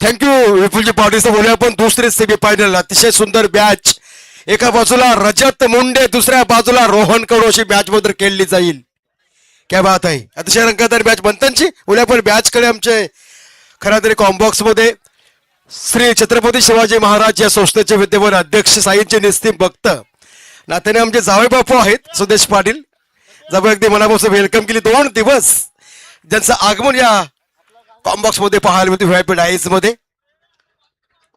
Thank you विपुलजी Patil साहेब बोलूया. पण दुसरे सेमी फायनल अतिशय सुंदर मॅच. एका बाजूला रजत मुंडे, दुसऱ्या बाजूला रोहन कडू अशी मॅच मध्ये खेळली जाईल. क्या बात आहे. अतिशय रंगतदार मॅच बनतांची उद्या पण मॅच कडे आमचे खरं तरी कॉम्बॉक्स मध्ये श्री छत्रपती शिवाजी महाराज या संस्थेचे विद्यमान अध्यक्ष साईंचे निस्तीम भक्त नात्याने आमचे जावई बापू आहेत सुदेश पाटील. जावई अगदी मनापासून वेलकम केली. 2 दिवस ज्यांचं आगमन या कॉम्बॉक्स मध्ये पाहायला मिळतो व्हीआयपी डाईज मध्ये.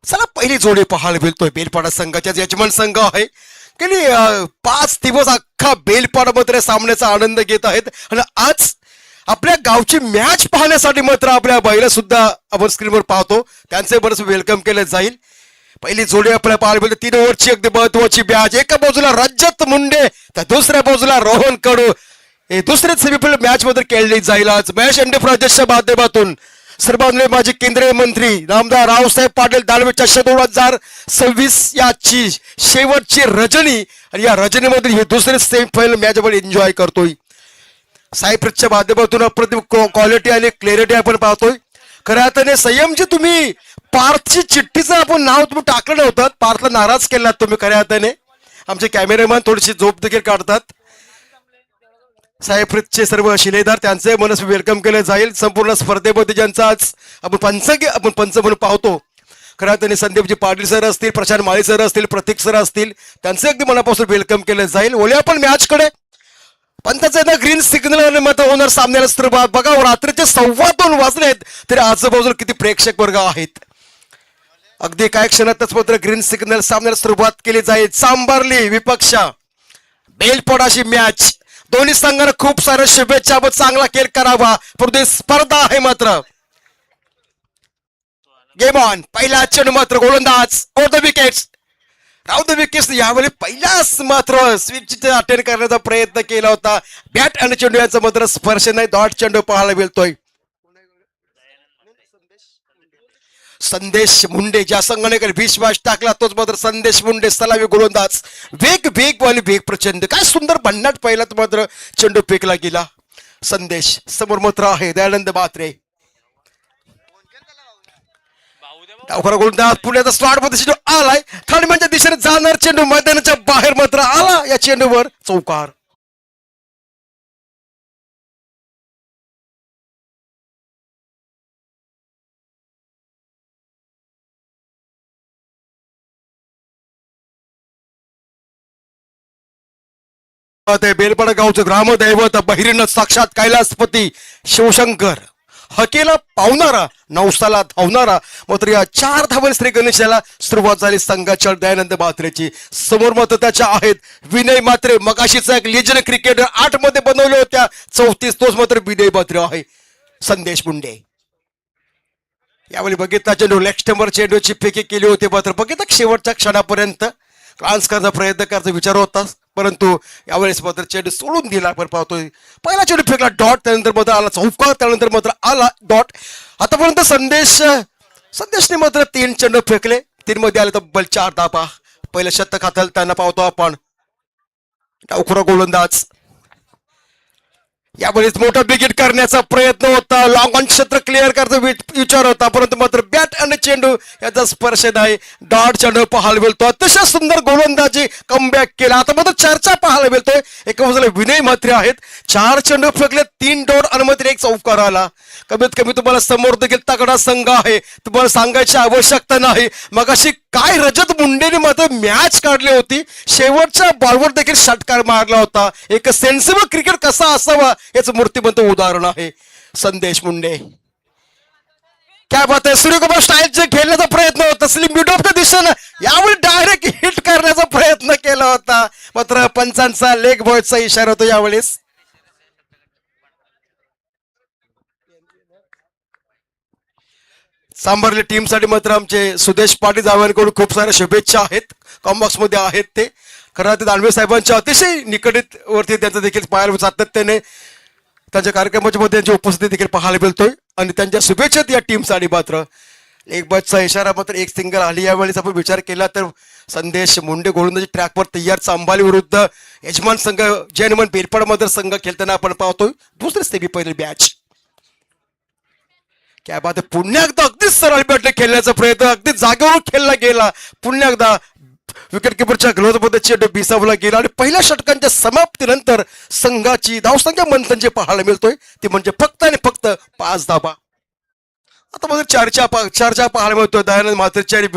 चला पहिली जोडी पाहायला मिळतोय बेलपाडा संघाच्या यजमान संघ आहे. गेली 5 दिवस अख्खा बेलपाडा मध्ये सामन्याचा आनंद घेत आहेत आणि आज आपल्या गावची मॅच पाहण्यासाठी मात्र आपल्या बाईला सुद्धा आपण स्क्रीनवर पाहतो. त्यांचे बरंच वेलकम केलं जाईल. पहिली जोडी आपल्याला पाहायला मिळते 3 ओव्हरची अगदी महत्वाची मॅच. एका बाजूला रजत मुंडे तर दुसऱ्या बाजूला रोहन कडू. हे दुसरे सेमीफायनल मॅच मध्ये खेळली जाईल. आज महेश अंडे प्रदेशच्या माध्यमातून सर्वांनी माजी केंद्रीय मंत्री नामदार रावसाहेब पाटील दानवेच्या 2026 याची शेवटची रजनी आणि या रजनीमध्ये हे दुसरे सेमीफायनल मॅच आपण एन्जॉय करतोय. सायप्रसच्या माध्यमातून अप्रतिम क्वालिटी आणि क्लॅरिटी आपण पाहतोय. खऱ्या अर्थाने संयमजी तुम्ही पार्थची चिठ्ठीचं आपण नाव तुम्ही टाकलं नव्हतं. पार्थला नाराज केलात तुम्ही. खऱ्या अर्थाने आमचे कॅमेरामॅन थोडीशी झोप देखील काढतात. सायप्रसचे सर्व शिलेदार त्यांचे मनस वेलकम केलं जाईल. संपूर्ण स्पर्धेमध्ये ज्यांचा आज आपण पंच म्हणून पाहतो. खऱ्या अर्थाने संदीपजी पाटील सर असतील, प्रशांत माळी सर असतील, प्रतीक सर असतील, त्यांचे अगदी मनापासून वेलकम केलं जाईल. ओल्या पण मॅच कडे पंताचं ग्रीन सिग्नल मत होणार सामन्याला सुरुवात. बघा रात्रीचे 2:15 वाजलेत तरी आजूबाजूला किती प्रेक्षक वर्ग आहेत. अगदी काही क्षणातच मात्र ग्रीन सिग्नल सामन्याला सुरुवात केली जाईल. सांबारली विपक्ष बेलपाडाशी मॅच. दोन्ही संघांना खूप साऱ्या शुभेच्छा व चांगला खेळ करावा. परंतु स्पर्धा आहे मात्र. Game on. पहिला चेंडू मात्र गोलंदाज over the wickets. Rao the wickets यावेळी पहिलाच मात्र स्विच अटेंड करण्याचा प्रयत्न केला होता. बॅट आणि चेंडू यांचा मात्र स्पर्श नाही. डॉट चेंडू पाहायला मिळतोय. संदेश मुंडे ज्या संघाने विश्वास टाकला तोच मात्र संदेश मुंडे सलामी गोलंदाज. वेग वाली वेग प्रचंड. काय सुंदर भन्नाट पहिला मात्र चेंडू फेकला गेला. संदेश समोर मात्र आहे दयानंद बात्रे. डावखरा गोलंदाज पुण्याचा स्लॉट मध्ये चेंडू आलाय. थर्डमॅनच्या दिशेने जाणार चेंडू मैदानाच्या बाहेर मात्र आला. या चेंडूवर चौकार. बेलपाडा गावचं ग्रामदैवत बहिरीनं साक्षात कैलासपती शिवशंकर हकेला पावणारा नवसाला धावणारा मात्र या 4 धावन श्री गणेशाला सुरुवात झाली संघाच्या दयानंद मात्रेची. समोर मात्र त्याच्या आहेत विनय मात्रे. मगाशीचा एक लेजंड क्रिकेटर 8 मध्ये बनवले होत्या 34 तोच मात्र विनय मात्रे आहे. संदेश मुंडे यावेळी बघितला चेंडू लेग स्टंपवर चेंडूची फेकी केली होती मात्र बघितलं शेवटच्या क्षणापर्यंत क्लान्स करण्याचा प्रयत्न करायचा विचार होता परंतु यावेळेस मात्र चेंडू सोडून दिला. आपण पाहतोय पहिला चेंडू फेकला डॉट. त्यानंतर मात्र आला चौकार. त्यानंतर मात्र आला डॉट. आतापर्यंत संदेशने मात्र 3 चेंडू फेकले. 3 मध्ये आले तब्बल 4 धावा. पहिलं शतक हाताला त्यांना पाहतो आपण. डावखुरा गोलंदाज यावेळेस मोठा बिगिट करण्याचा प्रयत्न होता. लॉंग ऑन क्षेत्र क्लिअर करायचा विचार होता परंतु मात्र बॅट आणि चेंडू याचा स्पर्श नाही. डॉट चेंडू पाहायला मिळतो. अतिशय सुंदर गोलंदाजी कमबॅक केला. आता मात्र चर्चा पाहायला मिळतोय. एका बाजूला विनय म्हात्रे आहेत. 4 चेंडू फेकले 3 डॉट आणि मात्र 1 चौकार आला. कमीत कमी तुम्हाला समोर देखील तगडा संघ आहे. तुम्हाला सांगायची आवश्यकता नाही. मग अशी काय रजत मुंडेने मात्र मॅच काढली होती. शेवटच्या बॉलवर देखील षटकार मारला होता. एक सेन्सिबल क्रिकेट कसा असावा याचं मूर्तिमंत उदाहरण आहे संदेश मुंडे. काय बात आहे. सूर्यकुमार स्टाईलचे खेळण्याचा प्रयत्न होता. स्लिम मिड ऑफ द दिशेनं यावेळी डायरेक्ट हिट करण्याचा प्रयत्न केला होता मात्र पंचांचा लेग बॉयचा इशारा होता यावेळेस. सांभारली टीमसाठी मात्र आमचे सुदेश पाटील जावयांकडून खूप साऱ्या शुभेच्छा आहेत. कॉम्बॉक्स मध्ये आहेत ते. खरं ते दानवे साहेबांच्या अतिशय निकटित वरती त्यांचं देखील पाहायला सातत्याने त्यांच्या कार्यक्रमाच्या मध्ये त्यांची उपस्थिती देखील पाहायला मिळतोय आणि त्यांच्या शुभेच्छा या टीमसाठी मात्र. एक बचचा इशारा मात्र 1 सिंगल आली. यावेळेस आपण विचार केला तर संदेश मुंडे गोलंदाजी ट्रॅकवर तयार. चांबाली विरुद्ध यजमान संघ जैनमन बेलपाडा मध्ये संघ खेळताना आपण पाहतोय. दुसरी सेमी फायनल मॅच. काय बात आहे, पुन्हा एकदा अगदीच सरळ बॅटने खेळण्याचा प्रयत्न, अगदी जागेवर खेळला गेला. पुन्हा एकदा विकेट किपरच्या ग्लोव्हमध्ये चेंडू बिसावला गेला आणि पहिल्या षटकांच्या समाप्तीनंतर संघाची धावसंख्या मंथन जे पाहायला मिळतोय ती म्हणजे फक्त आणि फक्त 5 धावा. आता मध्ये चर्चा पाहायला मिळतोय दयानंद म्हात्रेची आणि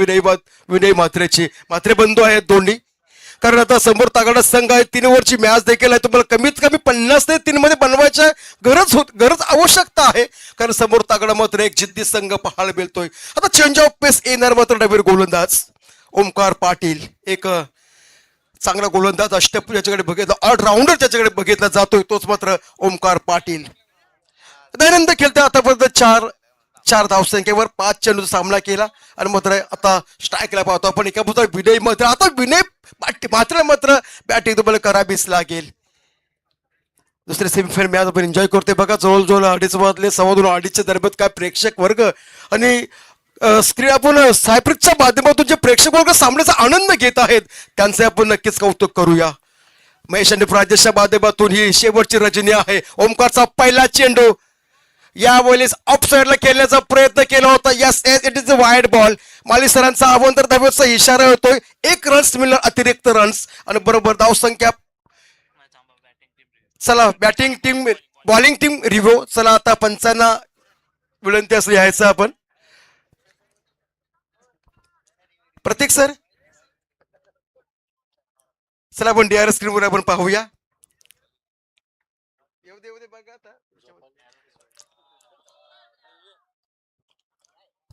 विनय म्हात्रेची. म्हात्रे बंधू आहेत दोन्ही, कारण आता समोर तागडा संघ आहे. 3 ओव्हरची मॅच देखील आहे. तुम्हाला कमीत कमी 50 ते 3 मध्ये बनवायच्या गरज आवश्यकता आहे, कारण समोर तागडा मात्र एक जिद्दी संघ पाहायला मिळतोय. आता चेंज ऑफ पेस येणार मात्र नवीन गोलंदाज ओमकार पाटील, एक चांगला गोलंदाज अष्टपैलू ज्याच्याकडे बघितला, ऑलराऊंडर ज्याच्याकडे बघितला जातोय तोच मात्र ओमकार पाटील. दयानंद खेळते आतापर्यंत चार धावसंख्येवर 5 चेंडूचा सामना केला आणि मात्र आता स्ट्राईकला पाहतो आपण एका पुढचा विनय मात्र. आता विनय मात्र बॅटिंग तुम्हाला करावीच लागेल. दुसरे सेमीफायनल मॅच आपण एन्जॉय करते बघा. जवळजवळ 2:30 वाजले, 2:15 दरम्यान काय प्रेक्षक वर्ग आणि स्क्रीन आपण सायप्रिकच्या माध्यमातून जे प्रेक्षक वर्ग सामन्याचा आनंद घेत आहेत त्यांचे आपण नक्कीच कौतुक करूया. महेश आणि राजेशच्या माध्यमातून ही शेवटची रजनी आहे. ओमकारचा पहिला चेंडू यावेळेस ऑफ साईडला खेळण्याचा प्रयत्न केला होता. Yes it is a wide ball. माली सरांचा अवंतर धावेचा इशारा होतोय. 1 रन्स मिळणार, अतिरिक्त रन्स आणि बरोबर धावसंख्या. चला batting team bowling team review. चला आता पंचांना विनंती असं यायचं आपण. प्रतीक सर चला आपण डीआर स्क्रीनवर आपण पाहूया.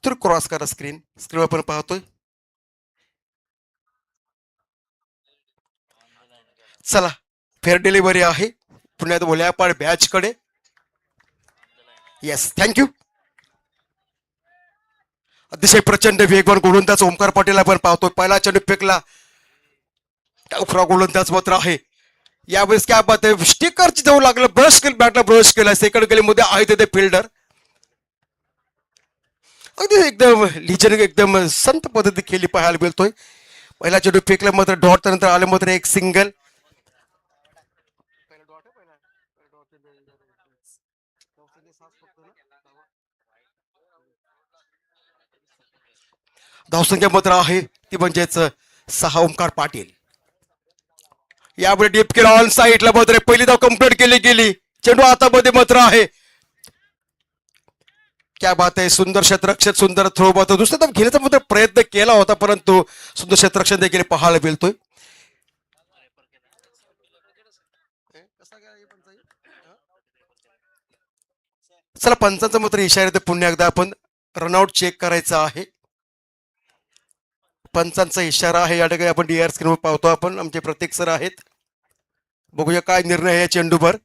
तर क्रॉस करा स्क्रीनवर आपण पाहतोय. चला फेअर डिलिव्हरी आहे पुण्यात ओल्यापाड बॅच कडे. Yes thank you. अतिशय प्रचंड वेगवान गोलंदाज ओमकार पाटील आपण पाहतोय. पहिला चेंडू फेकला, उखरा गोलंदाज मात्र आहे. यावेळेस काय बात आहे, स्टिकरची जाऊ लागलं, बॅटला ब्रश केला. सेकंड गेलीमध्ये आहे ते फिल्डर अगदी एकदम लिजन एकदम संत पद्धती खेळली पाहायला मिळतोय. पहिला चेंडू फेकला मात्र डॉट, नंतर आलं मात्र एक सिंगल. धावसंख्या मात्र आहे ती म्हणजेच 6. ओमकार पाटील यावेळी डीप केला ऑन साईडला मात्र पहिली धाव कंप्लीट केली गेली. चेंडू आता मध्ये मात्र आहे. क्या बात आहे, सुंदर क्षेत्ररक्षण, सुंदर थ्रो मात्र दुसऱ्या धाव घेण्याचा मात्र प्रयत्न केला होता, परंतु सुंदर क्षेत्ररक्षण देखील पाहायला मिळतोय. चला पंचांचा मात्र इशारा पुन्हा एकदा आपण रनआउट चेक करायचा आहे. पंचांचा इशारा आहे या ठिकाणी आपण डीआर स्क्रीनवर पाहतो. आपण आमचे प्रतीक सर आहेत. बघूया काय निर्णय आहे चेंडूवर.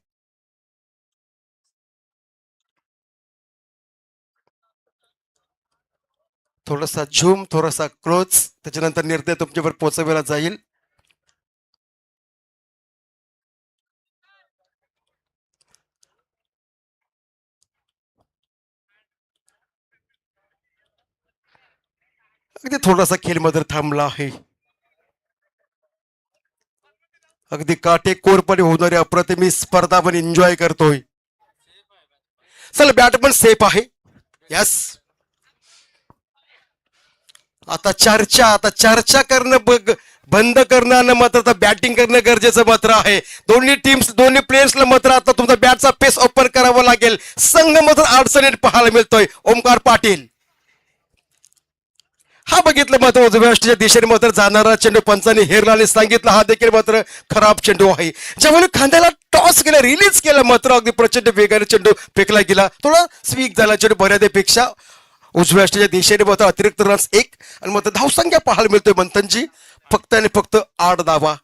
थोडासा झूम, थोडासा क्लोज, त्याच्यानंतर निर्णय तुमच्यावर पोहोचवला जाईल. अगदी थोडासा खेळ मात्र थांबला आहे. अगदी काटेकोरपणे होणारी अप्रतिम स्पर्धा आपण एन्जॉय करतोय. चला बॅट पण सेफ आहे. यस आता चर्चा करणं बंद करणं मात्र आता बॅटिंग करणं गरजेचं मात्र आहे. दोन्ही टीम्स, दोन्ही प्लेयर्सला मात्र आता तुमचा बॅटचा पेस ओपन करावा लागेल. संघ मात्र अडचणीत पाहायला मिळतोय. ओमकार पाटील हा बघितलं मात्र उजव्या दिशेने मात्र जाणारा चेंडू पंचाने हेरला आणि सांगितलं हा देखील मात्र खराब चेंडू आहे. ज्यामुळे खांद्याला टॉस केला, रिलीज केला मात्र अगदी प्रचंड वेगाने चेंडू फेकला गेला. थोडा स्वीक झाला चेंडू बऱ्यापेक्षा. उजव्या दिशेने मात्र अतिरिक्त रन्स 1 आणि मात्र धावसंख्या पाहायला मिळतोय मंथनची फक्त आणि फक्त 8 धावा.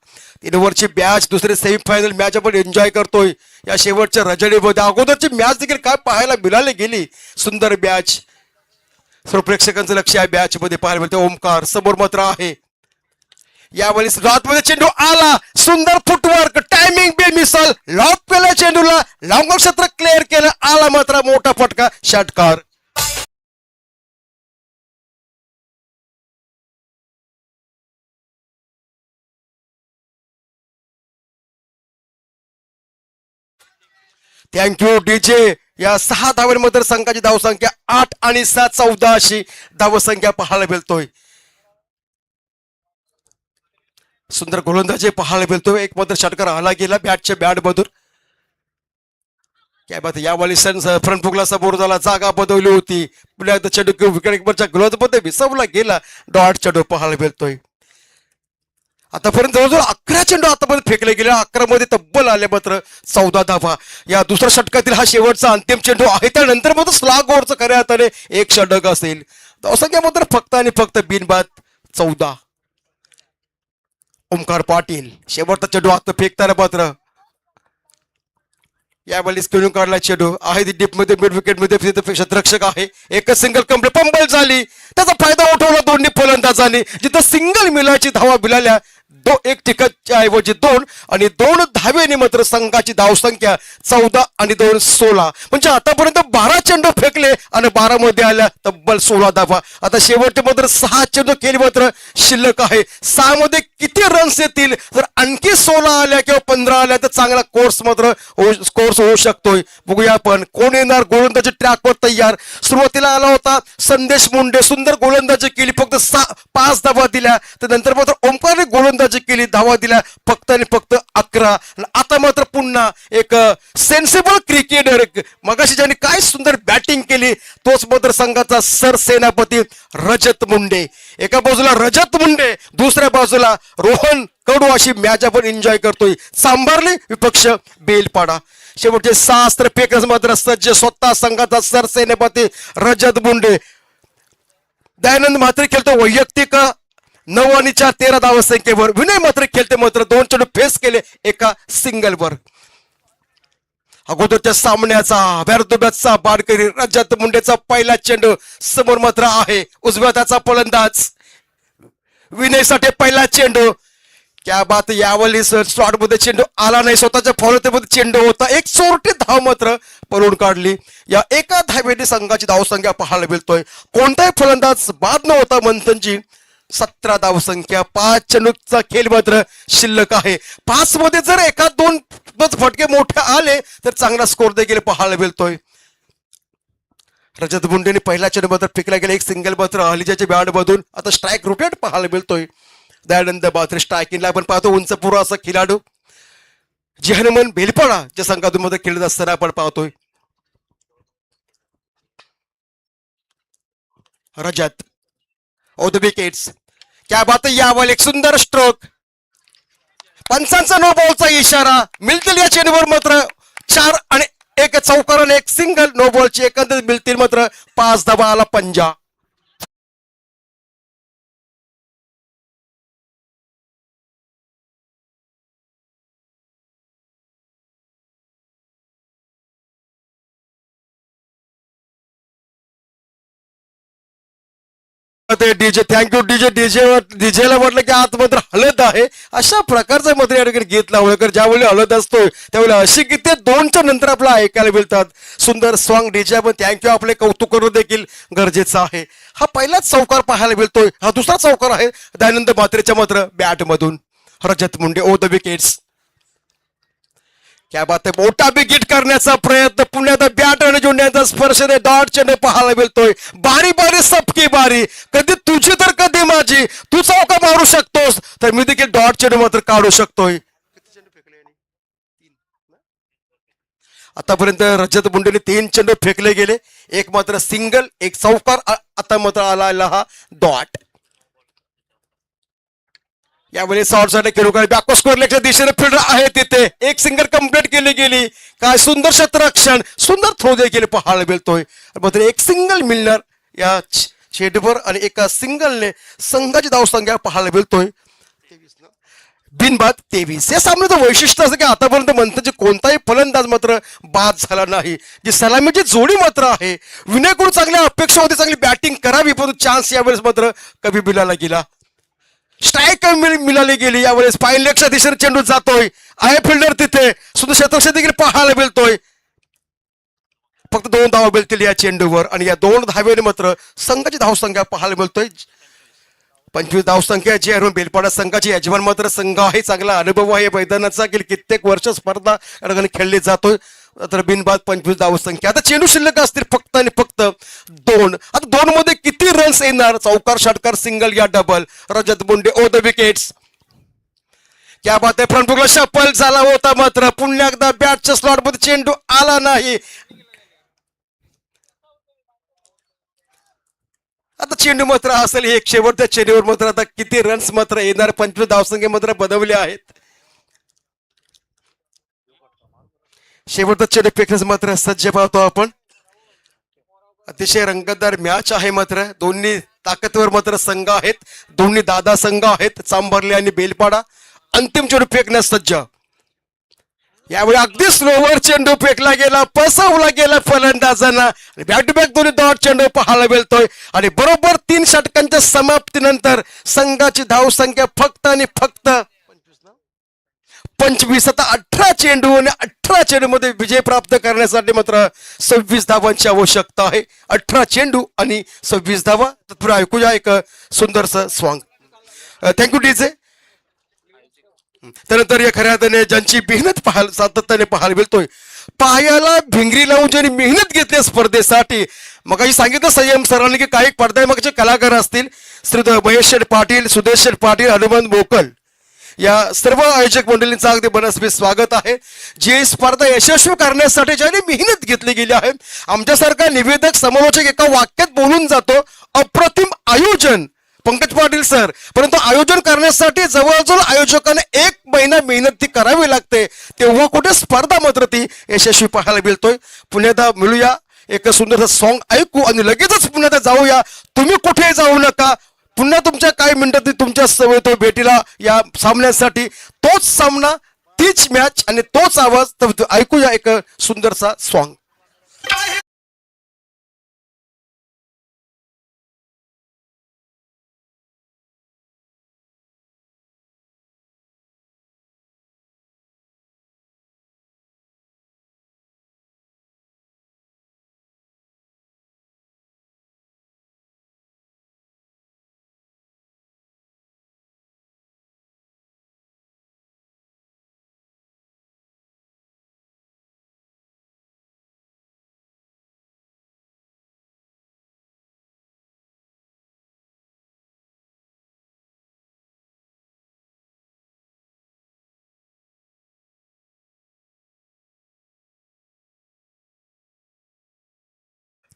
3 ओव्हरची मॅच, दुसरी सेमीफायनल मॅच आपण एन्जॉय करतोय. या शेवटच्या रजनीमध्ये अगोदरची मॅच देखील काय पाहायला मिळाली गेली. सुंदर मॅच, सर्व प्रेक्षकांचं लक्ष या मॅच मध्ये पाहायला मिळते. ओमकार समोर मात्र आहे. यावेळी सुरुवातमध्ये चेंडू आला, सुंदर फुटवर्क, टायमिंग बे मिसल, लॉक केला चेंडूला, लॉंग क्षेत्र क्लिअर केलं, आला मात्र मोठा फटका, षटकार. Thank you DJ. या 6 धावांमध्ये संघाची धावसंख्या 8 आणि 7 14 अशी धावसंख्या पाहायला मिळतोय. सुंदर गोलंदाजी पाहायला मिळतोय. एक मात्र षटकार आला गेला बॅटच्या बॅट मधून. काय बात यावेळी फ्रंट फुगला समोर झाला, जागा बदलली होती. पुन्हा एकदा चेंडू विकेटकीपरच्या ग्लोव्ह मध्ये विसवला गेला. डॉट चेंडू पाहायला मिळतोय. आतापर्यंत जवळजवळ 11 चेंडू आतापर्यंत फेकले गेले. 11 मध्ये तब्बल आले मात्र 14 धावा. या दुसऱ्या षटकातील हा शेवटचा अंतिम चेंडू आहे. त्यानंतर मात्र स्लॉग ओव्हरचं खऱ्या अर्थाने एक षटक असेल. धावसंख्या मात्र फक्त आणि फक्त बिनबाद 14. ओमकार पाटील शेवटचा चेंडू आता फेकताना मात्र यावेळी स्क्रीन काढला चेंडू आहे डीप मध्ये मिड विकेट मध्ये क्षेत्ररक्षक आहे. एकच सिंगल कंप्लीट पंबल झाली. त्याचा फायदा उठवला दोन्ही फलंदाजांनी. जिथं सिंगल मिलाची धावा मिळाल्या 1 टिकटच्या ऐवजी 2 आणि 2 धावेने मात्र संघाची धावसंख्या 14 आणि 2 16. म्हणजे आतापर्यंत 12 चेंडू फेकले आणि 12 मध्ये आल्या तब्बल 16 धावा. आता शेवटचे मात्र 6 चेंडू केली मात्र शिल्लक आहे. 6 मध्ये किती रन्स येतील? जर आणखी 16 आल्या किंवा 15 आल्या तर चांगला कोर्स मात्र स्कोर्स होऊ शकतोय. बघूया आपण कोण येणार. गोलंदाजी ट्रॅकवर तयार. सुरुवातीला आला होता संदेश मुंडे, सुंदर गोलंदाजी केली, फक्त 5 धावा दिल्या. त्यानंतर मात्र ओमकारने गोलंदाजी केली, धावा दिल्या फक्त आणि फक्त 11. आता मात्र पुन्हा एक सेन्सिबल क्रिकेटर मगाशी ज्यांनी काय सुंदर बॅटिंग केली तोच मात्र संघाचा सरसेनापती रजत मुंडे. एका बाजूला रजत मुंडे, दुसऱ्या बाजूला रोहन कडू अशी मॅच आपण एन्जॉय करतोय. सांभारली विपक्ष बेलपाडा. शेवटचे 6 अस्त्र फेकण्यास मात्र सज्ज स्वतः संघाचा सरसेनापती रजत मुंडे. दयानंद मात्र खेळतो वैयक्तिक 9 आणि 4 13 धावसंख्येवर. विनय मात्र खेळते मात्र 2 चेंडू फेस केले एका सिंगलवर. अगोदरच्या सामन्याचा बॅटचा बाडकरी रजत मुंडेचा पहिला चेंडू समोर मात्र आहे. उजव्या त्याचा फलंदाज विनयसाठी पहिला चेंडू. क्या बात. यावेळी स्लॉट मध्ये चेंडू आला नाही. स्वतःच्या फॉलोमध्ये चेंडू होता. एक चोरटी धाव मात्र पळून काढली. या एका धावेने संघाची धावसंख्या पाहायला मिळतोय. कोणताही फलंदाज बाद न होता मंथनजी. 17 धावसंख्या. 5 चेंडूचा खेळ मात्र शिल्लक आहे. 5 मध्ये जर एका 2 फटके मोठे आले तर चांगला स्कोर देखील पाहायला मिळतोय. रजत मुंडेने पहिला चेंडू मात्र फेकला गेला. एक सिंगल मात्र अलिजाच्या बॅट मधून. आता स्ट्राईक रोटेट पाहायला मिळतोय. दयानंद मात्र स्ट्रायकिंगला आपण पाहतो. उंच पुरा असा खेळाडू जी हनुमान बेलपाडा ज्या संघातून मध्ये खेळत असताना आपण पाहतोय. रजत ऑफ द विकेट्स. क्या बात. यावर एक सुंदर स्ट्रोक. पंचांचा नो बॉलचा इशारा मिळतील या चेंडूवर मात्र 4 आणि 1 चौकार आणि 1 सिंगल. नो बॉलची एकंदरीत मिळतील मात्र 5 धावा. आला पंजा. DJ thank you. डीजेला म्हटलं की आत मात्र हलत आहे. अशा प्रकारचा मात्र या ठिकाणी गीत लावलं. ज्यावेळी हलत असतोय त्यावेळी अशी गीते 2च्या नंतर आपल्याला ऐकायला मिळतात. सुंदर सॉंग डीजे. पण थँक्यू. आपले कौतुक करणं देखील गरजेचं आहे. हा पहिलाच चौकार पाहायला मिळतोय. हा दुसरा चौकार आहे दयानंद मात्रेच्या मात्र बॅट मधून. रजत मुंडे ओ द विकेट्स. क्या बात आहे. मोठा विकेट करण्याचा प्रयत्न. पुण्यात बॅट आणि जोडण्याचा स्पर्शने डॉट चेंडू पाहायला मिळतोय. बारी बारी सबकी बारी. कधी तुझी तर कधी माझी. तू चौका मारू शकतोस तर मी देखील डॉट चेंडू मात्र काढू शकतोय. आतापर्यंत रजत मुंडेने 3 चेंडू फेकले गेले. एक मात्र सिंगल, एक चौकार. आता मात्र आला हा डॉट. यावेळी शॉर्टसाठी खेळू काय बॅकवर्ड स्कोर लेखच्या दिशेने फिल्डर आहे तिथे. एक सिंगल कंप्लीट केली गेली. काय सुंदर क्षेत्ररक्षण. सुंदर थ्रो देखील पाहायला मिळतोय. मात्र एक सिंगल मिळणार या चेंडूवर आणि एका सिंगलने संघाची धावसंख्या पाहायला मिळतोय बिनबाद 23. या सामन्याचं वैशिष्ट्य असं की आतापर्यंत मंथनचे कोणताही फलंदाज मात्र बाद झाला नाही. जी सलामीची जोडी मात्र आहे. विनयकडून चांगल्या अपेक्षा होती चांगली बॅटिंग करावी परंतु चान्स यावेळेस मात्र कमी मिळाला गेला. स्ट्राईक मिळाली गेली. यावेळेस पाय लेगच्या दिशेने चेंडू जातोय. आहे फिल्डर तिथे. सुंदर क्षेत्ररक्षण देखील पाहायला मिळतोय. फक्त 2 धावा मिळतील या चेंडूवर आणि या 2 धावेने मात्र संघाची धावसंख्या पाहायला मिळतोय 25 धावसंख्या. जी आहे बेलपाडा संघाची यजमान मात्र संघ आहे. चांगला अनुभव आहे मैदानाचा. गेली कित्येक वर्ष स्पर्धा या ठिकाणी खेळली जातोय. तर बिनबाद 25 धावसंख्या. आता चेंडू शिल्लक असतील फक्त आणि फक्त 2. आता 2 मध्ये किती रन्स येणार? चौकार, षटकार, सिंगल या double? Rajat Munde over the wickets. क्या बात आहे. फ्रंट बुकला शपल झाला होता मात्र पुन्हा एकदा बॅटच्या स्लॉट मध्ये चेंडू आला नाही. आता चेंडू मात्र असेल एक शेवटच्या चेंडूवर मात्र आता किती रन्स मात्र येणार? 25 धावसंख्या मात्र बनवले आहेत. शेवटचा चेंडू फेकण्यास मात्र सज्ज पाहतो आपण. अतिशय रंगतदार मॅच आहे मात्र दोन्ही ताकदवर मात्र संघ आहेत. दोन्ही दादा संघ आहेत चांभारले आणि बेलपाडा. अंतिम चेंडू फेकण्यास सज्ज. यावेळी अगदी स्लोवर चेंडू फेकला गेला, पसवला गेला फलंदाजांना. बॅक टू बॅक दोन्ही डॉट चेंडू पाहायला मिळतोय आणि बरोबर 3 षटकांच्या समाप्तीनंतर संघाची धावसंख्या फक्त आणि फक्त 25. आता 18 चेंडू आणि 18 चेंडू मध्ये विजय प्राप्त करण्यासाठी मात्र 26 धावांची आवश्यकता आहे. 18 चेंडू आणि 26 धावा. तत्पूर्वी ऐकूया एक सुंदरसं सॉंग. Thank you DJ. त्यानंतर या खऱ्या अर्थाने ज्यांची मेहनत सातत्याने पाहायला मिळतोय, पायाला भिंगरी लावून ज्यांनी मेहनत घेतली स्पर्धेसाठी. मग काही सांगितलं संयम सरांनी की काही पडद्यामागचे कलाकार असतील, श्री महेश शेठ पाटील, सुदेश शेठ पाटील, हनुमंत मोकल या सर्व आयोजक मंडळींचं अगदी मनस्वी स्वागत आहे. जी स्पर्धा यशस्वी करण्यासाठी ज्यांनी मेहनत घेतली गेली आहे. आमच्यासारखा निवेदक समालोचक एका वाक्यात बोलून जातो, अप्रतिम आयोजन पंकज पाटील सर. परंतु आयोजन करण्यासाठी जवळजवळ आयोजकांना 1 महिना मेहनत ती करावी लागते. तेव्हा कुठे स्पर्धा मात्र ती यशस्वी पाहायला मिळतोय. पुन्हा मिळूया एक सुंदर सॉंग ऐकू आणि लगेचच पुन्हा जाऊया. तुम्ही कुठे जाऊ नका. पुन्हा तुमच्या काही मिनिटात तुमच्या सवय तो भेटीला या सामन्यासाठी. तोच सामना, तीच मॅच आणि तोच आवाज. तर ऐकूया एक सुंदरसा सॉंग.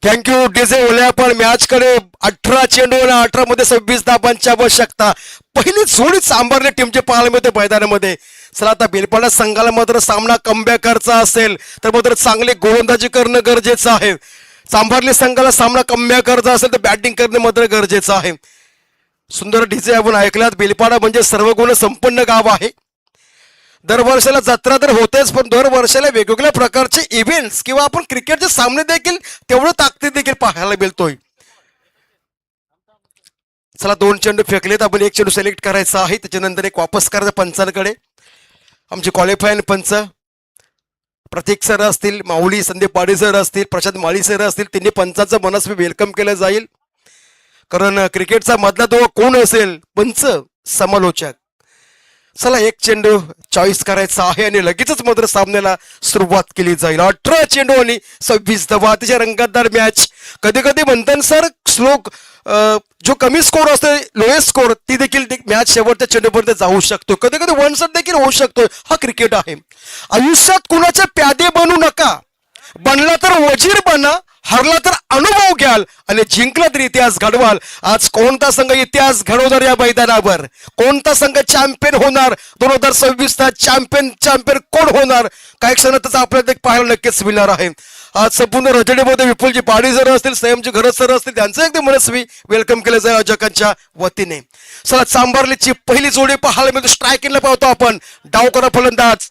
थँक्यू डीजे ओल्या. पण मॅच कडे 18 चेंडू आणि 18 मध्ये 26 धावांची आवश्यकता. पहिली जोडी सांभारली टीमचे पाहायला मिळते मैदानामध्ये. चला आता बेलपाडा संघाला मात्र सामना कमबॅकरचा असेल तर मात्र चांगले गोलंदाजी करणं गरजेचं आहे. सांभारली संघाला सामना कमबॅकरचा असेल तर बॅटिंग करणं मात्र गरजेचं आहे. सुंदर डीजे आपण ऐकलात. बेलपाडा म्हणजे सर्व गुण संपन्न गाव आहे. दरवर्षाला जत्रा तर होतेच, पण दरवर्षाला वेगवेगळ्या प्रकारचे इव्हेंट्स किंवा आपण क्रिकेटचे सामने देखील तेवढं ताकद देखील पाहायला मिळतोय. चला 2 चेंडू फेकलेत. आपण 1 चेंडू सिलेक्ट करायचा आहे. त्याच्यानंतर एक वापस करायचं पंचांकडे. आमचे क्वालिफाईंग पंच प्रतीक सर असतील, माऊली संदीप पाडे सर असतील, प्रशांत माळी सर असतील, तिन्ही पंचांचं मनस्वी वेलकम केलं जाईल. कारण क्रिकेटचा मधला तो कोण असेल? पंच, समालोचक. चला 1 चेंडू चॉईस करायचा आहे आणि लगेचच मात्र सामन्याला सुरुवात केली जाईल. 18 चेंडू आणि 26 धावा. अतिशय रंगतदार मॅच. कधी कधी म्हणतात सर श्लोक जो कमी स्कोर असतो, लोएस्ट स्कोर, ती देखील मॅच शेवटच्या चेंडूपर्यंत जाऊ शकतो. कधी कधी 1 शॉट देखील होऊ शकतो. हा क्रिकेट आहे. आयुष्यात कुणाचे प्यादे बनू नका. बनला तर वजीर बना, हरला तर अनुभव घ्याल आणि जिंकला तर इतिहास घडवाल. आज कोणता संघ इतिहास घडवणार या मैदानावर? कोणता संघ चॅम्पियन होणार? 2026चा चॅम्पियन कोण होणार? काही क्षणातच आपल्याला पाहायला नक्कीच मिळणार आहे. आज संपूर्ण रजडीमध्ये विपुलजी पाडी सर असतील, संयमजी घरत सर असतील, त्यांचं एकदम मनस्वी वेलकम केलं जाईल आयोजकांच्या वतीने. चला चांभारलीची पहिली जोडी पाहायला मिळते. स्ट्रायकिंगला पाहतो आपण. डावकरा फलंदाज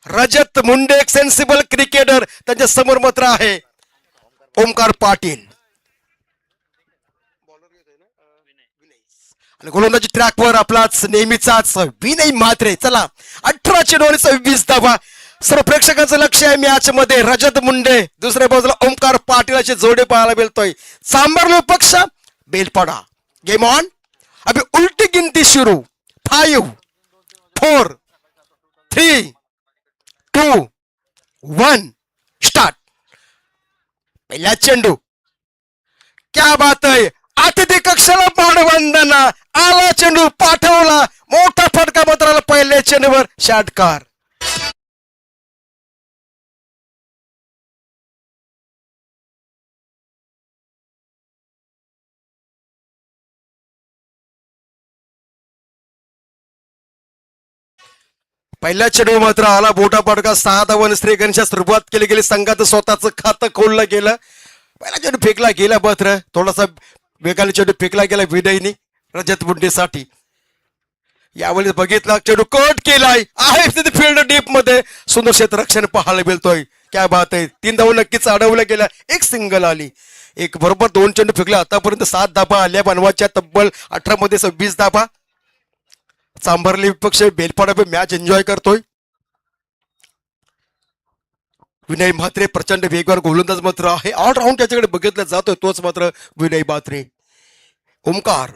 रजत मुंडे, एक सेन्सिबल क्रिकेटर. त्यांच्या समोर मात्र आहे ओमकार पाटील आणि गोलंदाजी ट्रॅकवर आपलाच नेहमीचाच विनय म्हात्रे. चला 18 चेंडू आणि 26 धावा. सर्व प्रेक्षकांचं लक्ष आहे मॅच मध्ये. रजत मुंडे, दुसऱ्या बाजूला ओमकार पाटील असे जोडे पाहायला मिळतोय. सांभारलो पक्ष बेलपाडा. Game on. अभी उलटी गिनती सुरू. 5 4 3 2 वन स्टार्ट. पहिला चेंडू. क्या बात आहे. अतिथी कक्षाला मानवंदना. आला चेंडू पाठवला. मोठा फटका मात्र पहिल्या चेंडूवर षटकार. पहिल्या चेंडू मात्र आला मोठा फटका. 6 धावांनी श्रीगणेशच्या सुरुवात केली गेली. संघाचं स्वतःचं खातं खोललं गेलं. पहिला चेंडू फेकला गेला मात्र थोडासा वेगाने चेंडू फेकला गेला विनयनी रजत मुंडेसाठी. यावेळी बघितला चेंडू कट केलाय आहे तिथे फील्ड डीप मध्ये. सुंदर क्षेत्ररक्षण पाहायला मिळतोय. क्या बात आहे. 3 धावा नक्कीच अडवल्या गेल्या. एक सिंगल आली. एक बरोबर 2 चेंडू फेकले. आतापर्यंत 7 धाबा आल्या बनवाच्या. तब्बल 18 मध्ये 26 धाबा. चांभारली विपक्ष बेलपाडा मॅच एन्जॉय करतोय. विनय म्हात्रे प्रचंड वेगवान गोलंदाज मात्र आहे. ऑलराऊंड त्याच्याकडे बघितलं जातोय तोच मात्र विनय म्हात्रे. ओमकार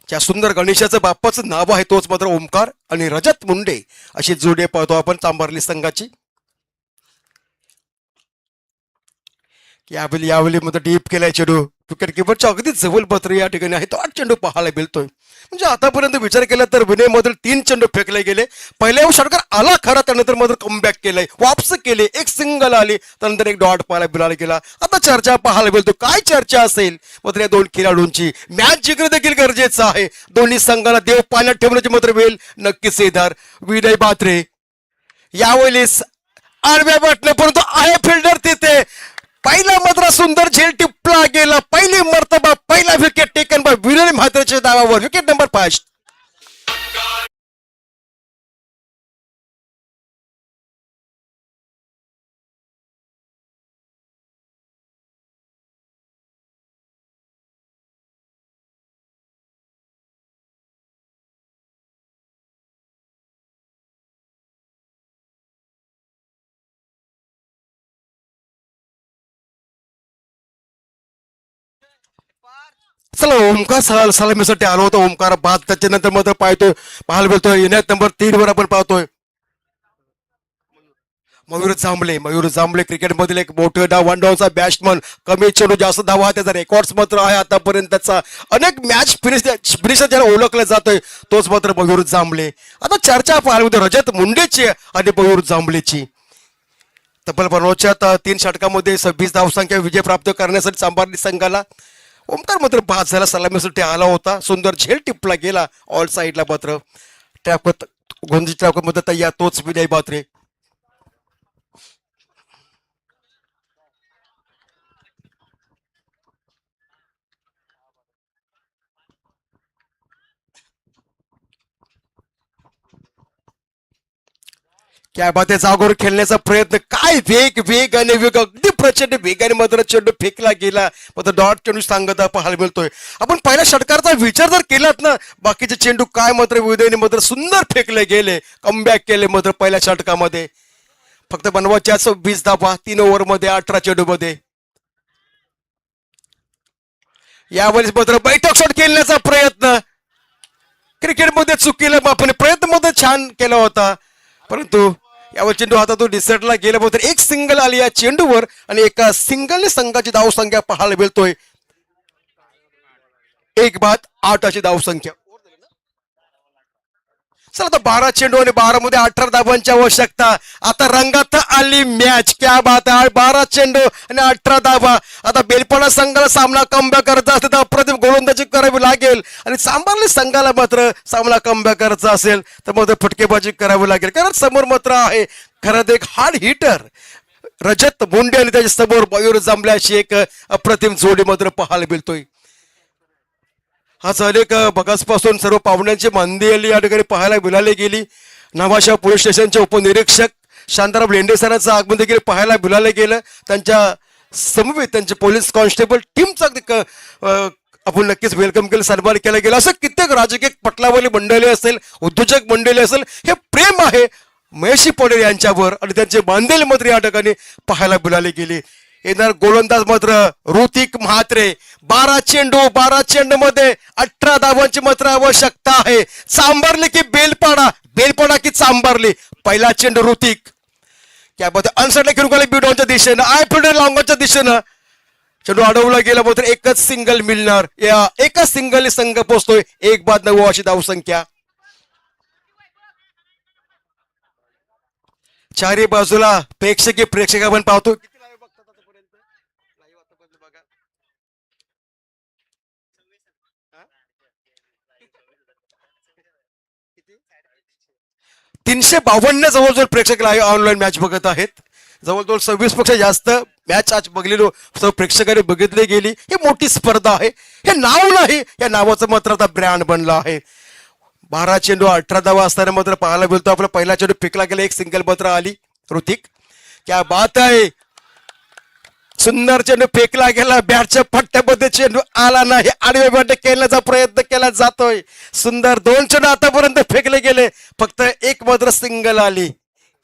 त्या सुंदर गणेशाचं बाप्पाचं नाव आहे तोच मात्र ओमकार आणि रजत मुंडे अशी जोडे पाहतो आपण चांभारली संघाची. यावेळी मात्र डीप केलाय चेंडू. विकेट किपरच्या अगदी जवळ मात्र या ठिकाणी आहे. तो 8 चेंडू पाहायला मिळतोय. म्हणजे आतापर्यंत विचार केला तर विनय मध्ये 3 चेंडू फेकले गेले. पहिल्या षटकार आला खरा. त्यानंतर मात्र कमबॅक केलंय. वापस केले. एक सिंगल आली. त्यानंतर एक डॉट पाहायला मिळाला गेला. आता चर्चा पाहायला मिळतो. काय चर्चा असेल मात्र या 2 खेळाडूंची. मॅच जिंकणं देखील गरजेचं आहे. दोन्ही संघाला देव पाण्यात ठेवण्याची मात्र वेळ नक्कीच येणार. विनय म्हात्रे यावेळेस आडव्या बटणं परंतु आहे फिल्डर तिथे. पहिला मात्र सुंदर झेल टिपला गेला. पहिली मर्तबा पहिला विकेट टेकन बाय विनय म्हात्रेच्या धावावर. Wicket number 5. चला ओमकार सलामीसाठी आलो होता. ओमकार बाद त्याच्यानंतर मात्र पाहतोय पाहायला मिळतोय. येण्यात नंबर 3 वर आपण पाहतोय मयूर जांभळे क्रिकेट मधील एक मोठं डाव वन डाऊनचा बॅट्समन. कमी चेंडू जास्त धावा त्याचा रेकॉर्ड मात्र आहे आतापर्यंतचा. अनेक मॅच फिनिशर ज्याला ओळखलं जातोय तोच मात्र मयूर जांभळे. आता चर्चा पाहायला होती रजत मुंडेची आणि मयूर जांभळेची. तब्बल बनवच्या 3 षटकामध्ये 26 धावसंख्या विजय प्राप्त करण्यासाठी चांभारली संघाला. ओमकार मात्र बाद झाला. सलामीसाठी आला होता. सुंदर झेल टिपला गेला ऑल साईडला मात्र. ट्रॅप गोंदी ट्रॅप मध्ये तयार तोच विनय म्हात्रे. क्या बात आहे. जागोर खेळण्याचा प्रयत्न. काय वेग आणि वेग अगदी प्रचंड वेगाने मात्र चेंडू फेकला गेला. मात्र डॉट चेंडू सांगता पाहायला मिळतोय. आपण पहिल्या षटकारचा विचार जर केलात ना बाकीचे चेंडू काय मात्र विनयने मात्र सुंदर फेकले गेले. कमबॅक केले मात्र पहिल्या षटकामध्ये. फक्त बनवाच्या 26 धावा 3 ओव्हर मध्ये 18 चेंडू मध्ये. यावेळेस मात्र बैठक शॉट खेळण्याचा प्रयत्न. क्रिकेटमध्ये चुकीला आपण प्रयत्न मध्ये छान केला होता परंतु यावर चेंडू हातातून डिसटला गेला. मात्र एक सिंगल आली या चेंडूवर आणि एका सिंगलने संघाची धावसंख्या पाहायला मिळतोय. 1 बाद 8 अशी धावसंख्या. चला आता 12 चेंडू आणि 12 मध्ये 18 धावांची आवश्यकता. आता रंगात आली मॅच. क्या बात आहे. 12 चेंडू आणि 18 धावा. आता बेलपाडा संघाला सामना कमबॅक करायचा असेल तर अप्रतिम गोलंदाजी करावी लागेल आणि चांभारली संघाला मात्र सामना कमबॅक करायचा असेल तर मात्र फटकेबाजी करावी लागेल. कारण समोर मात्र आहे खरंच एक हार्ड हिटर रजत मुंडे आणि त्याच्या समोर मयूर जांभळ्याची एक अप्रतिम जोडी मात्र पाहायला मिळतोय. आज अनेक बगासपासून सर्व पाहुण्यांची मंदी या ठिकाणी पाहायला मिळाली गेली. नावाशा पोलीस स्टेशनचे उपनिरीक्षक शांताराम लेंडे सरांचं आगमन देखील पाहायला मिळालं गेलं. त्यांच्या समवेत त्यांचे पोलीस कॉन्स्टेबल टीमचा आपण नक्कीच वेलकम केलं सन्मान केला गेला. असं कित्येक राजकीय पटलावली मंडळी असेल उद्योजक मंडळी असेल हे प्रेम आहे महेशी पटेल यांच्यावर आणि त्यांचे बांधेल मात्र या ठिकाणी पाहायला मिळाले गेले. येणार गोलंदाज मात्र ऋतिक म्हात्रे. 12 चेंडू मध्ये 18 धावांची मात्र आवश्यकता आहे. चांभारली की बेलपाडा की चांभारली. पहिला चेंडू ऋतिक. क्या बात आहे, अनसटला खेळून गेला बिडॉनच्या दिशेनं, आय फिल्डर लॉंगच्या दिशेनं चेंडू अडवला गेला मात्र एकच सिंगल मिळणार. या एकच सिंगल संघ पोहोचतोय 1-9 अशी धावसंख्या. चारी बाजूला प्रेक्षक आपण पाहतो. तीनशे 52 जवळजवळ प्रेक्षक ऑनलाईन मॅच बघत आहेत. जवळजवळ 26 पेक्षा जास्त मॅच आज बघलेलो सर्व प्रेक्षकांनी बघितली गेली. ही मोठी स्पर्धा आहे. हे नाव नाही, या नावाचं मात्र आता ब्रँड बनलं आहे. 12 चेंडू 18 धावा असताना मात्र पाहायला मिळतो. आपला पहिला चेंडू फेकला गेला, एक सिंगल मात्र आली. ऋतिक क्या बात आहे, सुंदर चेंडू फेकला गेला, बॅटच्या फट्ट्यामध्ये चेंडू आला नाही, आडवे बॅट खेळण्याचा प्रयत्न केला जातोय. सुंदर 2 चेंडू आतापर्यंत फेकले गेले, फक्त एक मात्र सिंगल आली.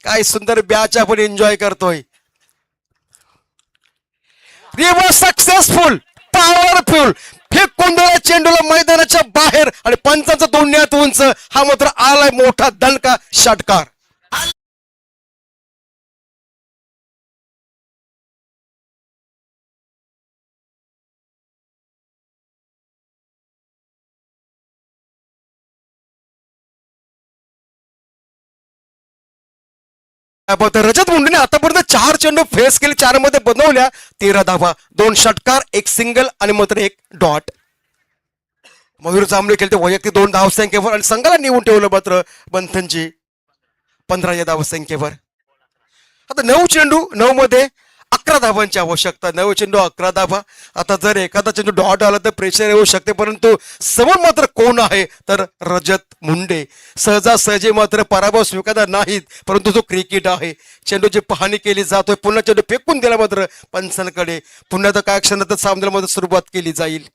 काय सुंदर बॅच आपण एन्जॉय करतोय. रिव्हर्स सक्सेसफुल, पॉवरफुल फेकून दिला चेंडूला मैदानाच्या बाहेर आणि पंचांचा दोन्यात उंच. हा मात्र आलाय मोठा दणका षटकार. रजत मुंडेने आतापर्यंत 4 चेंडू फेस केले, 4 मध्ये बनवल्या 13 धावा, 2 षटकार, 1 सिंगल आणि मात्र 1 डॉट. मयूर जांभळे खेळते वैयक्तिक 2 धावसंख्येवर आणि संघाला नेऊन ठेवलं मात्र बंथनजी 15 या धावसंख्येवर. आता 9 चेंडू 9 मध्ये 11 धावांची आवश्यकता. 9 चेंडू 11 धावा. आता जर एखादा चेंडू डॉट आला तर प्रेशर येऊ शकते, परंतु समोर मात्र कोण आहे तर रजत मुंडे. सहजासहजी मात्र पराभव स्वीकारणार नाहीत, परंतु जो क्रिकेट आहे, चेंडूची पाहणी केली जातोय. पुन्हा चेंडू फेकून दिला मात्र पंचांकडे. पुन्हा तर काय क्षणातच सामन्यामध्ये सुरुवात केली जाईल.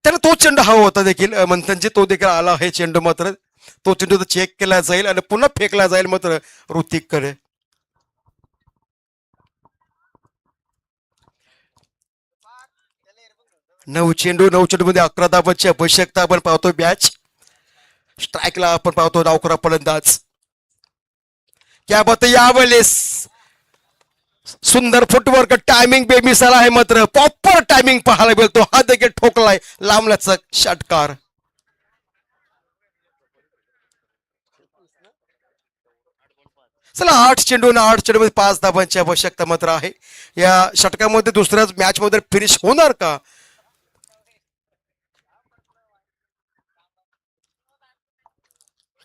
त्याला तो चेंडू हवा होता देखील मंथनजी, तो देखील आला आहे चेंडू. मात्र तो चेंडू चेक केला जाईल आणि पुन्हा फेकला जाईल मात्र ऋतिककडे. 9 चेंडू 9 चेंडू मध्ये 11 धावांची आवश्यकता आपण पाहतोय. बॅच स्ट्राईकला आपण पाहतो डावखुरा फलंदाज. क्या बात, यावेळेस सुंदर फुटवर्क, टायमिंग बेमिसाल आहे मात्र प्रॉपर टायमिंग पाहायला मिळतो. हा देखील ठोकलाय लांबल्याचा षटकार. चला 8 चेंडू 8 चेंडू मध्ये 5 धावांची आवश्यकता मात्र आहे. या षटकामध्ये दुसऱ्याच मॅच मध्ये फिनिश होणार का?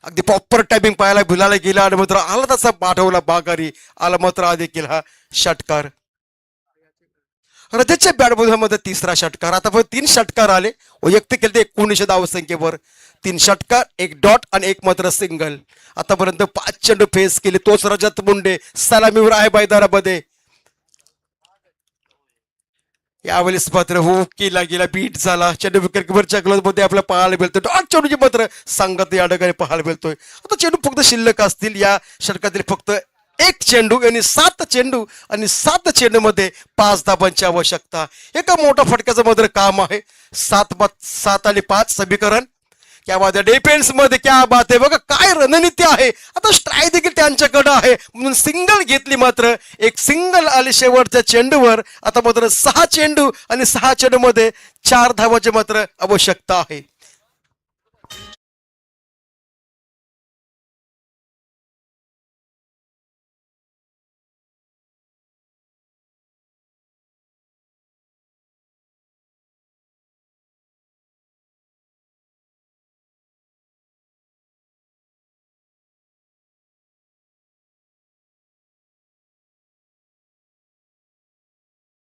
अगदी प्रॉपर टायमिंग पाहायला भिलायला गेला आणि मात्र आला तसा पाठवला बागारी, आला मात्र हा देखील हा षटकार. रजतच्या बॅटमध्ये तिसरा षटकार. आता पण 3 षटकार आले. वैयक्तिक केले 19 धावसंख्येवर 3 षटकार, 1 डॉट आणि 1 मात्र सिंगल. आतापर्यंत 5 चेंडू फेस केले. तोच रजत मुंडे सलामीवर आहे मैदानामध्ये. यावेळेस मात्र हो केला गेला, बीट झाला. चेंडू विकेटकीपरच्या ग्लोव्ह मध्ये आपल्याला पाहायला मिळतोय. डॉट चेंडूची मात्र सांगत या ठिकाणी पाहायला मिळतोय. आता चेंडू फक्त शिल्लक असतील या षटकातील. फक्त 1 चेंडू आणि 7 चेंडू आणि 7 चेंडू मध्ये 5 धाबांची आवश्यकता. एका मोठा फटक्याचं मात्र काम आहे. 7 आणि 5 समीकरण. क्या बात आहे, डिफेन्स मध्ये क्या बात आहे, बघा काय रणनीती आहे. आता स्ट्राईक देखील त्यांच्याकडे आहे म्हणून सिंगल घेतली. मात्र एक सिंगल आली शेवटच्या चेंडूवर. आता मात्र 6 चेंडू आणि 6 चेंडू मध्ये 4 धावांची मात्र आवश्यकता आहे.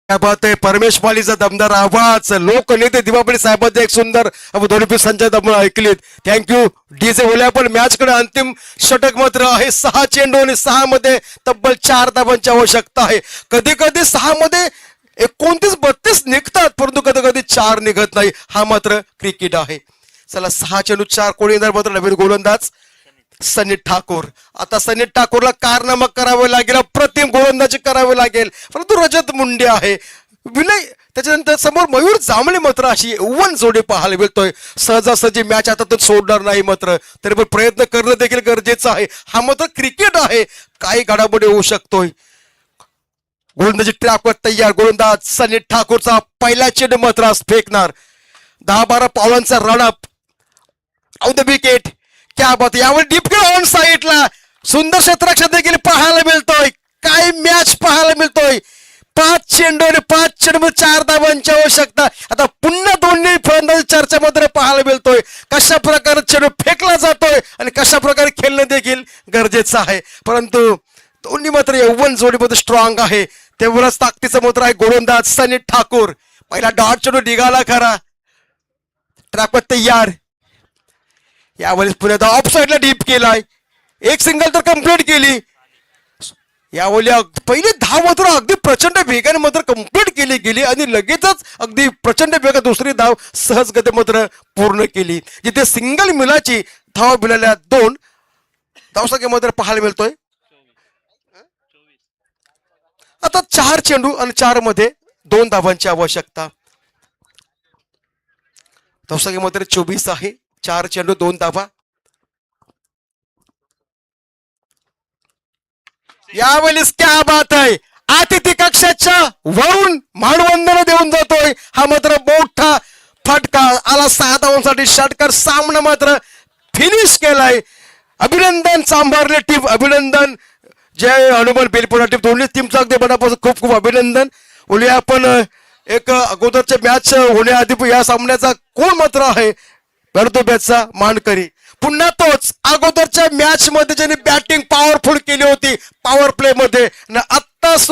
क्या बात आहे, परमेश मालीचा दमदार आवाज. लोकनेते दिवापडी साहेबांचे एक सुंदर दोन्ही संजय दमन ऐकलीत. थँक्यू डीजे ओल्या. पण मॅच कडे अंतिम षटक मात्र आहे. 6 चेंडू आणि 6 मध्ये तब्बल 4 धावांची आवश्यकता आहे. कधी कधी 6 मध्ये 29-32 निघतात, परंतु कधी कधी 4 निघत नाही. हा मात्र क्रिकेट आहे. चला 6 चेंडू 4 कोणी येणार मात्र नवीन गोलंदाज सनी ठाकूर. आता सनी ठाकूरला कारनामा करावे लागेल, अप्रतिम गोलंदाजी करावी लागेल, परंतु रजत मुंडे आहे. विनय त्याच्यानंतर समोर मयूर जांभळे मात्र अशी यौवन जोडी पाहायला मिळतोय. सहजासहजी मॅच हातातून सोडणार नाही मात्र तरी पण प्रयत्न करणं देखील गरजेचं आहे. हा मात्र क्रिकेट आहे, काही घडामोडी होऊ शकतोय. गोलंदाजी ट्रॅकवर तयार. गोलंदाज सनी ठाकूरचा पहिला चेंडू मात्र आज फेकणार. 10-12 पावलांचा रनअप ऑन द विकेट. क्या बात. यावर डीप ऑन साईडला सुंदर क्षेत्ररक्षण देखील पाहायला मिळतोय. काय मॅच पाहायला मिळतोय. 5 चेंडू आणि 5 चेंडू 4 धावांची आवश्यकता. आता पुन्हा दोन्ही फलंदाजी चर्चेमध्ये पाहायला मिळतोय. कशा प्रकारे चेंडू फेकला जातोय आणि कशा प्रकारे खेळणं देखील गरजेचं आहे. परंतु दोन्ही मात्र यौवन जोडीमध्ये स्ट्रॉंग आहे. तेवढंच ताकदीचं मात्र आहे गोलंदाज सनी ठाकूर. पहिला डॉट चेंडू निघाला खरा. ट्रॅकवर तयार. यावेळेस पुण्यात ऑफ साईडला डीप केलाय. एक सिंगल तर कंप्लीट केली. यावेळी पहिले 10 मात्र अगदी प्रचंड वेगाने मात्र कंप्लीट केली गेली आणि लगेचच अगदी प्रचंड वेगात दुसरी धाव सहजगती मात्र पूर्ण केली. जिथे सिंगल मिलाची धाव मिळाल्या 2 धावसंख्या मात्र पाहायला मिळतोय. आता 4 चेंडू आणि 4 मध्ये 2 धावांची आवश्यकता. धावसंख्या मात्र 24 आहे. 4 चेंडू 2 धावा. यावेळेस क्या बात आहे. अतिथी कक्षाच्या वरून मानवंदना देऊन जातोय. हा मात्र मोठा फटका आला. 6 धावांसाठी षटकार. सामना मात्र फिनिश केलाय. अभिनंदन चांभारले टीम. अभिनंदन जय हनुमान बेलपुरा टीम. दोन्ही टीमचं अगदी मनापासून खूप खूप अभिनंदन. बोलूया आपण एक अगोदरच्या मॅच होण्याआधी या सामन्याचा कोण मात्र आहे बॅटचा मानकरी. पुन्हा तोच अगोदरच्या मॅच मध्ये ज्यांनी बॅटिंग पॉवरफुल केली होती पॉवर प्ले मध्ये. आता सुद्धा